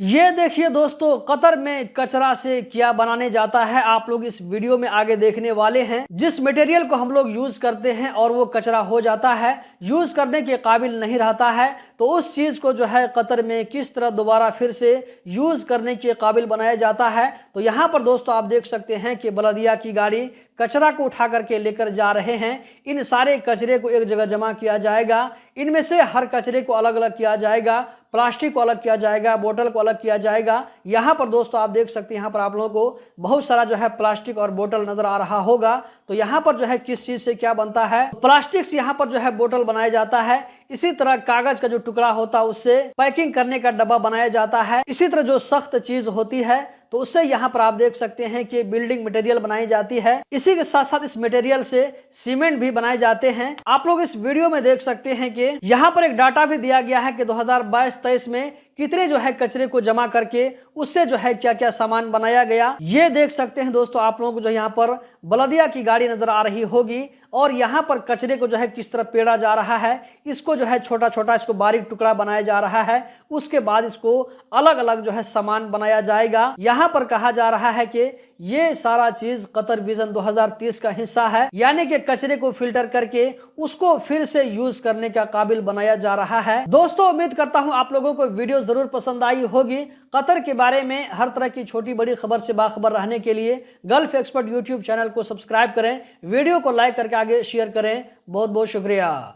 ये देखिए दोस्तों, कतर में कचरा से क्या बनाने जाता है, आप लोग इस वीडियो में आगे देखने वाले हैं। जिस मटेरियल को हम लोग यूज करते हैं और वो कचरा हो जाता है, यूज करने के काबिल नहीं रहता है, तो उस चीज को जो है कतर में किस तरह दोबारा फिर से यूज करने के काबिल बनाया जाता है। तो यहाँ पर दोस्तों आप देख सकते हैं कि बलदिया की गाड़ी कचरा को उठा करके लेकर जा रहे हैं। इन सारे कचरे को एक जगह जमा किया जाएगा। इनमें से हर कचरे को अलग अलग किया जाएगा, प्लास्टिक को अलग किया जाएगा, बोतल को अलग किया जाएगा। यहाँ पर दोस्तों आप देख सकते हैं, यहाँ पर आप लोगों को बहुत सारा जो है प्लास्टिक और बोतल नजर आ रहा होगा। तो यहाँ पर जो है किस चीज से क्या बनता है, प्लास्टिक से यहाँ पर जो है बोतल बनाया जाता है। इसी तरह कागज का जो टुकड़ा होता है उससे पैकिंग करने का डब्बा बनाया जाता है। इसी तरह जो सख्त चीज होती है तो उससे यहाँ पर आप देख सकते हैं कि बिल्डिंग मटेरियल बनाई जाती है। इसी के साथ साथ इस मटेरियल से सीमेंट भी बनाए जाते हैं। आप लोग इस वीडियो में देख सकते हैं कि यहाँ पर एक डाटा भी दिया गया है कि 2022-23 में कितने जो है कचरे को जमा करके उससे जो है क्या क्या सामान बनाया गया। ये देख सकते हैं दोस्तों आप लोगों को जो यहाँ पर बलदिया की गाड़ी नजर आ रही होगी और यहाँ पर कचरे को जो है किस तरह पेड़ा जा रहा है। इसको जो है छोटा छोटा इसको बारीक टुकड़ा बनाया जा रहा है। उसके बाद इसको अलग अलग जो है सामान बनाया जाएगा। यहाँ पर कहा जा रहा है कि ये सारा चीज कतर विजन 2030 का हिस्सा है, यानी कि कचरे को फिल्टर करके उसको फिर से यूज करने का काबिल बनाया जा रहा है। दोस्तों उम्मीद करता हूं आप लोगों को वीडियो जरूर पसंद आई होगी। कतर के बारे में हर तरह की छोटी बड़ी खबर से बाखबर रहने के लिए गल्फ एक्सपर्ट यूट्यूब चैनल को सब्सक्राइब करें, वीडियो को लाइक करके आगे शेयर करें। बहुत बहुत शुक्रिया।